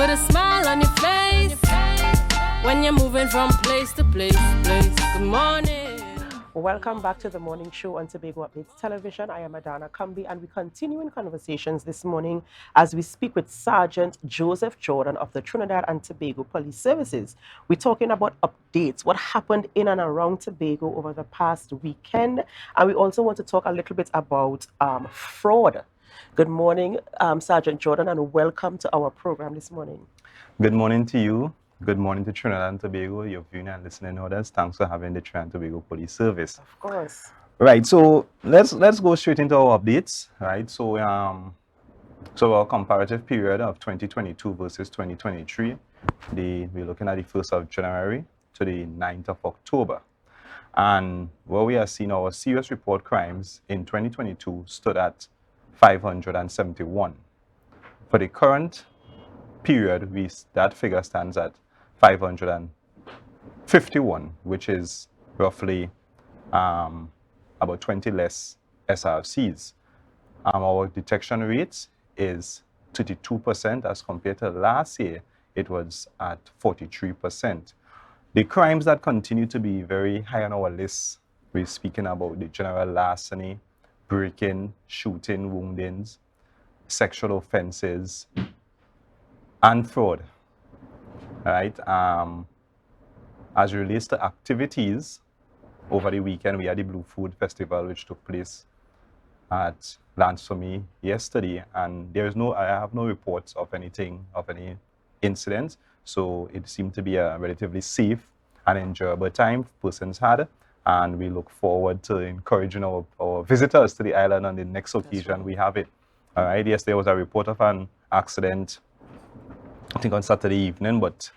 Put a smile on your face when you're moving from place to place. Good morning. Welcome back to the morning show on Tobago Updates Television. I am Adanna Combie, and we continue in conversations this morning as we speak with Sergeant Joseph Jordan of the Trinidad and Tobago Police Services. We're talking about updates, what happened in and around Tobago over the past weekend, and we also want to talk a little bit about fraud. Good morning, Sergeant Jordan, and welcome to our program this morning. Good morning to you. Good morning to Trinidad and Tobago, your viewing and listening audience. Thanks for having the Trinidad and Tobago Police Service. Of course. Right, so let's go straight into our updates. Right, so our comparative period of 2022 versus 2023, we're looking at the 1st of January to the 9th of October. And where we are seeing our serious report crimes in 2022 stood at 571. For the current period, that figure stands at 551, which is roughly about 20 less SRCs. Our detection rate is 32% as compared to last year. It was at 43%. The crimes that continue to be very high on our list, we're speaking about the general larceny, breaking, shooting, woundings, sexual offenses, and fraud. Right? As it relates to activities, over the weekend we had the Blue Food Festival, which took place at Lansome yesterday, and I have no reports of any incidents, so it seemed to be a relatively safe and enjoyable time persons had, and we look forward to encouraging our visitors to the island on the next occasion we have it. All right, yes, there was a report of an accident, I think on Saturday evening, but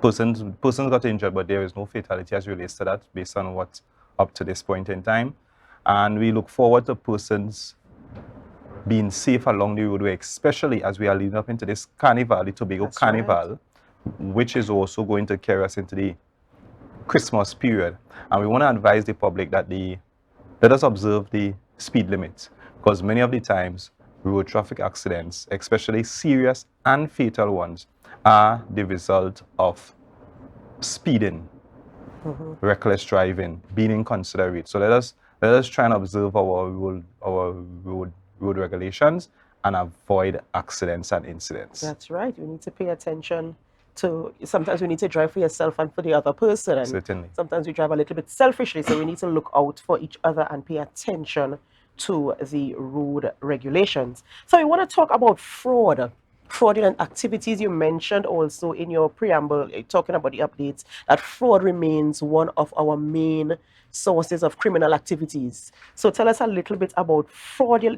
persons got injured, but there is no fatality as relates to that based on what's up to this point in time. And we look forward to persons being safe along the roadway, especially as we are leading up into this carnival, the Tobago Carnival, which is also going to carry us into the Christmas period. And we want to advise the public that let us observe the speed limits, because many of the times road traffic accidents, especially serious and fatal ones, are the result of speeding, reckless driving, being inconsiderate. So let us try and observe our road regulations and avoid accidents and incidents. That's right. We need to pay attention to, sometimes we need to drive for yourself and for the other person. And certainly. Sometimes we drive a little bit selfishly, so we need to look out for each other and pay attention to the road regulations. So we want to talk about fraudulent activities. You mentioned also in your preamble, talking about the updates, that fraud remains one of our main sources of criminal activities. So tell us a little bit about the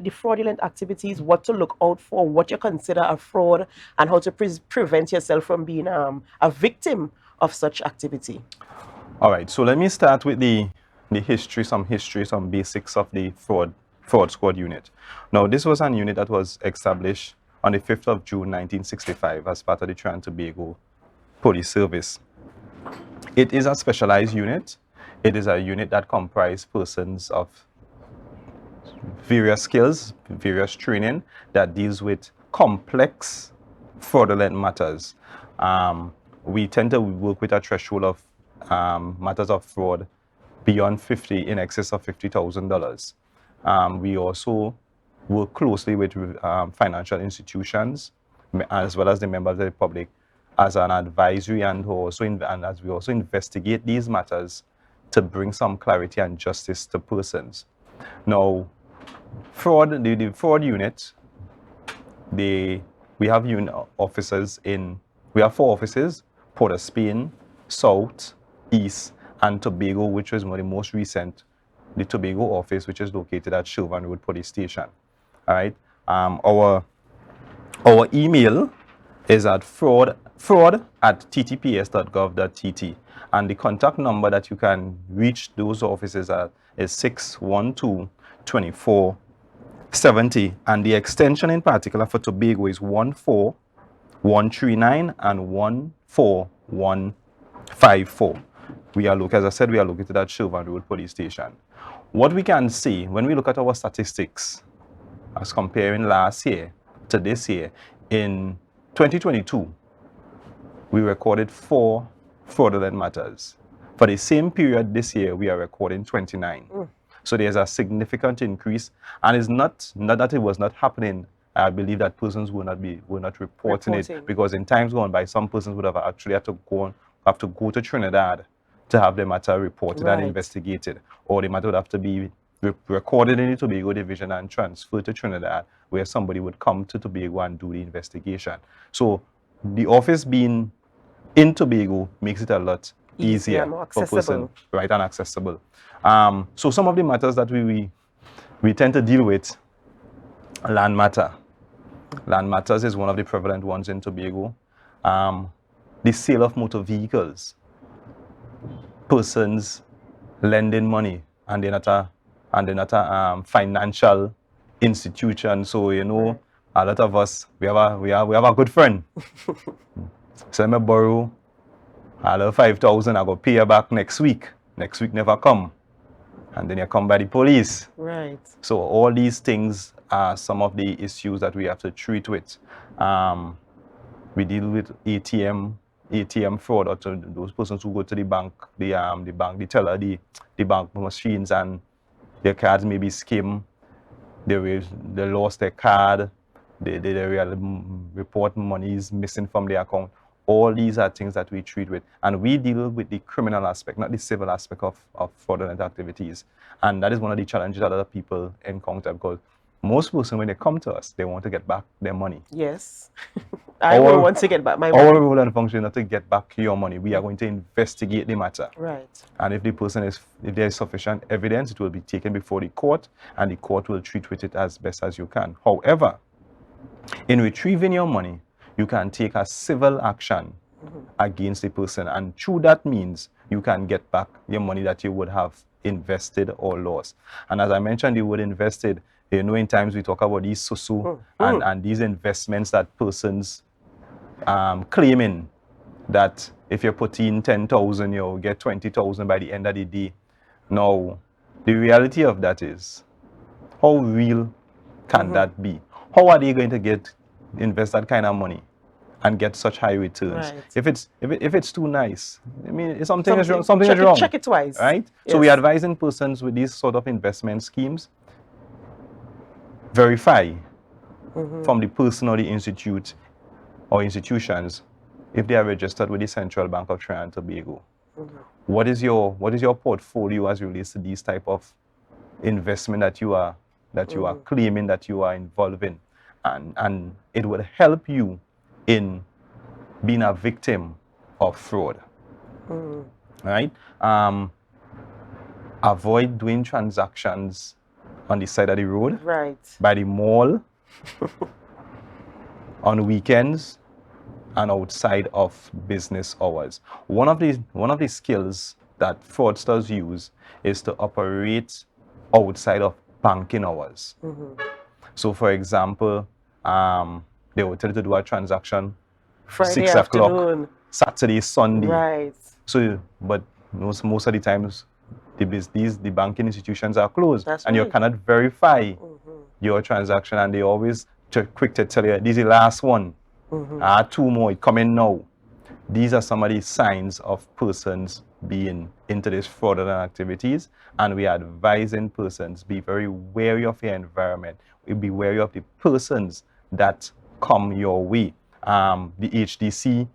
fraudulent activities, what to look out for, what you consider a fraud, and how to prevent yourself from being a victim of such activity. All right, so let me start with the history, some basics of the fraud squad unit. Now, this was an unit that was established on the 5th of June 1965 as part of the Trinidad and Tobago Police Service. It is a specialized unit. It is a unit that comprises persons of various skills, various training that deals with complex fraudulent matters. We tend to work with a threshold of matters of fraud beyond in excess of $50,000. We also work closely with financial institutions as well as the members of the public as an advisory, and as we also investigate these matters to bring some clarity and justice to persons. Now, the fraud unit, we have officers we have 4 offices: Port of Spain, South, East, and Tobago, which was the most recent, the Tobago office, which is located at Shervan Road Police Station. All right. Our email is at fraud@ttps.gov.tt, and the contact number that you can reach those offices at is 612-2470, and the extension in particular for Tobago is 14139 and 14154. As I said, we are located at Shervan Road Police Station. What we can see when we look at our statistics, as comparing last year to this year, in 2022, we recorded 4 fraudulent matters. For the same period this year, we are recording 29. So there's a significant increase, and it's not that it was not happening. I believe that persons will not reporting it, because in times gone by, some persons would have actually have to go to Trinidad to have their matter reported and investigated, or the matter would have to be recorded in the Tobago division and transferred to Trinidad, where somebody would come to Tobago and do the investigation. So the office being in Tobago makes it a lot easier for person, right, and accessible. So some of the matters that we tend to deal with, land matter. Land matters is one of the prevalent ones in Tobago. The sale of motor vehicles. Persons lending money, and they're not a financial institution. So you know, a lot of us, we have a good friend. So let me borrow a little 5,000, I go pay you back next week. Next week never come, and then you come by the police. Right. So all these things are some of the issues that we have to treat with. We deal with ATM fraud, or to those persons who go to the bank, the teller, the bank machines, and their cards may be skimmed. They lost their card. They report money is missing from their account. All these are things that we treat with, and we deal with the criminal aspect, not the civil aspect of fraudulent activities. And that is one of the challenges that other people encounter, because most persons, when they come to us, they want to get back their money. Yes. I will want to get back my money. Our role and function is not to get back your money. We are going to investigate the matter. Right. And if there is sufficient evidence, it will be taken before the court, and the court will treat with it as best as you can. However, in retrieving your money, you can take a civil action against the person, and through that means you can get back your money that you would have invested or lost. And as I mentioned, the word invested, you know, in times we talk about these susu and these investments that persons claiming that if you put in 10,000, you'll get 20,000 by the end of the day. Now, the reality of that is, how real can that be? How are they going to invest that kind of money and get such high returns? Right. If it's too nice, I mean, something is wrong. Check it twice. Right? Yes. So we are advising persons with these sort of investment schemes, verify from the person or the institute or institutions if they are registered with the Central Bank of Trinidad and Tobago. What is your portfolio as relates to these type of investment that you are claiming that you are involved in, and it will help you in being a victim of fraud. Right? Avoid doing transactions on the side of the road, by the mall, on weekends, and outside of business hours. One of the skills that fraudsters use is to operate outside of banking hours. So, for example, they will tell you to do a transaction Friday 6 afternoon. o'clock, Saturday, Sunday. Right. So, but most of the times, the banking institutions are closed, and you cannot verify your transaction, and they always quick to tell you, this is the last one. 2 more coming now. These are some of the signs of persons being into these fraudulent activities, and we are advising persons be very wary of your environment. We be wary of the persons that come your way. The HDC,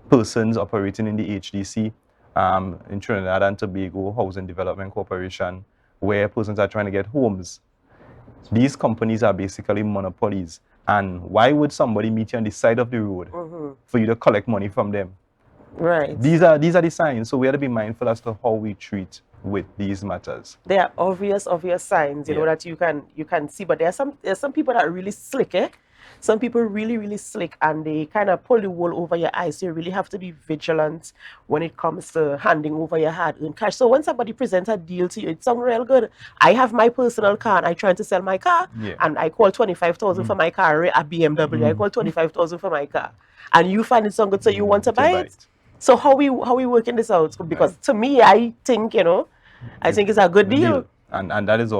persons operating in the HDC, in Trinidad and Tobago Housing Development Corporation, where persons are trying to get homes. These companies are basically monopolies. And why would somebody meet you on the side of the road for you to collect money from them? Right. These are the signs. So we have to be mindful as to how we treat with these matters. There are obvious signs, you know, that you can see. But there's some people that are really slick, eh? Some people really slick, and they kind of pull the wool over your eyes. So you really have to be vigilant when it comes to handing over your hard-earned cash. So when somebody presents a deal to you, it sounds real good. I have my personal car, and I trying to sell my car, and I call 25,000 for my car, a BMW. I call 25,000 for my car, and you find it so good, so you want to buy it. So how we working this out? Because to me, I think, you know, I think it's a good deal. And that is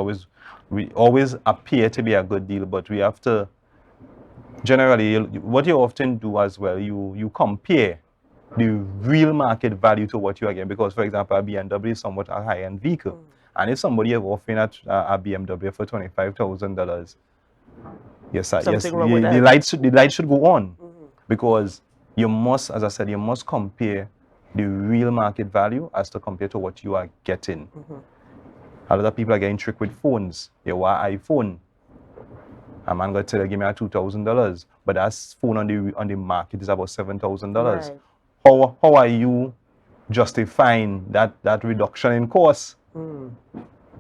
we always appear to be a good deal, but we have to, generally, what you often do as well, you compare the real market value to what you are getting. Because, for example, a BMW is somewhat a high-end vehicle. And if somebody is offering a BMW for $25,000, yes, sir, yes, Something wrong with the that. light should go on. Because you must, as I said, you must compare the real market value as to compare to what you are getting. A lot of people are getting tricked with phones. You want an iPhone. A man got to tell you, give me a $2,000, but that phone on the market is about $7,000. Right. How are you justifying that reduction in cost?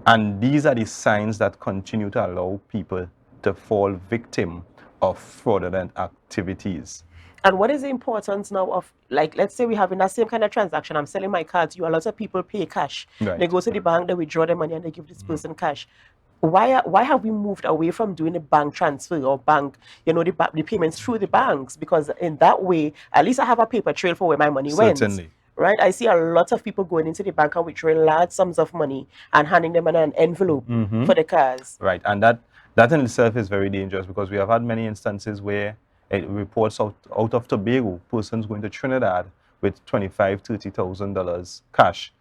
And these are the signs that continue to allow people to fall victim of fraudulent activities. And what is the importance now of, like, let's say we have in that same kind of transaction, I'm selling my car to you, a lot of people pay cash. Right. They go to the bank, they withdraw their money, and they give this person cash. Why have we moved away from doing a bank transfer or bank, the payments through the banks? Because in that way, at least I have a paper trail for where my money Certainly. went. Right? I see a lot of people going into the bank and withdrawing large sums of money and handing them in an envelope for the cars. Right, and that in itself is very dangerous, because we have had many instances where it reports out of Tobago, persons going to Trinidad with $25,000-$30,000 cash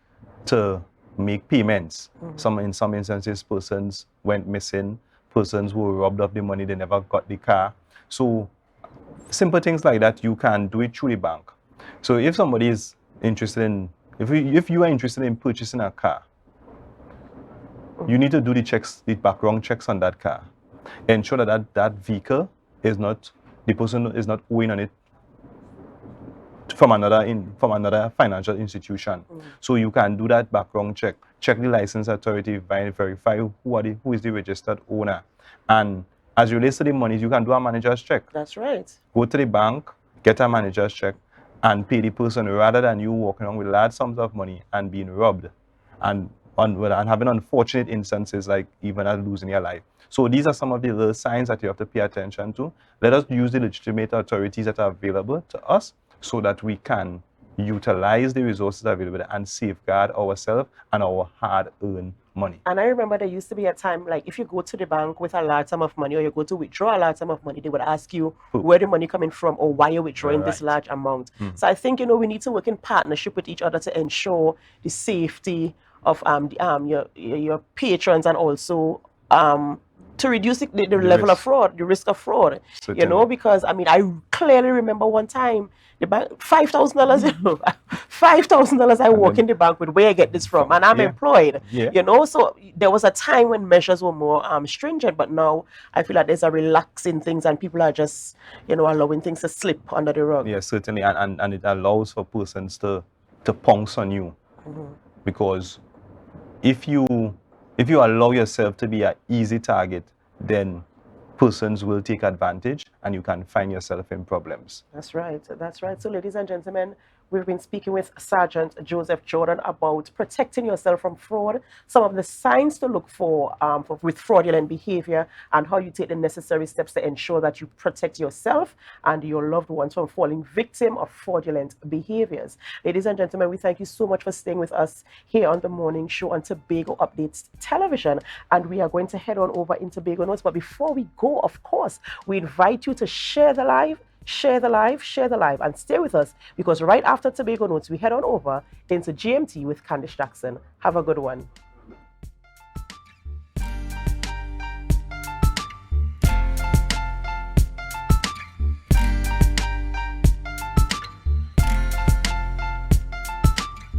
to make payments. In some instances, persons went missing, persons who were robbed of the money, they never got the car. So simple things like that, you can do it through the bank. So if somebody is interested in, if you are interested in purchasing a car, you need to do the background checks on that car. Ensure that vehicle is not, the person is not owing on it from another financial institution. So you can do that background check the license authority, verify who is the registered owner. And as it relates to the money, you can do a manager's check. That's right. Go to the bank, get a manager's check, and pay the person, rather than you walking around with large sums of money and being robbed and having unfortunate instances like even losing your life. So these are some of the little signs that you have to pay attention to. Let us use the legitimate authorities that are available to us so that we can utilize the resources available and safeguard ourselves and our hard-earned money. And I remember there used to be a time, like, if you go to the bank with a large sum of money, or you go to withdraw a large sum of money, they would ask you where the money coming from or why you're withdrawing this large amount. So I think, we need to work in partnership with each other to ensure the safety of your patrons, and also to reduce the level of fraud, the risk of fraud. Certainly. Because I clearly remember one time the bank, $5,000, $5,000 I walk in the bank with, where I get this from, and I'm employed. So there was a time when measures were more stringent, but now I feel like there's a relaxing things, and people are just allowing things to slip under the rug. Yes, certainly, and it allows for persons to pounce on you, because if you allow yourself to be an easy target, then persons will take advantage and you can find yourself in problems. That's right. That's right. So, ladies and gentlemen, we've been speaking with Sergeant Joseph Jordan about protecting yourself from fraud, some of the signs to look for with fraudulent behavior, and how you take the necessary steps to ensure that you protect yourself and your loved ones from falling victim of fraudulent behaviors. Ladies and gentlemen, we thank you so much for staying with us here on the morning show on Tobago Updates Television, and we are going to head on over in Tobago Notes. But before we go, of course, we invite you to share the live, and stay with us, because right after Tobago Notes, we head on over into GMT with Candice Jackson. Have a good one.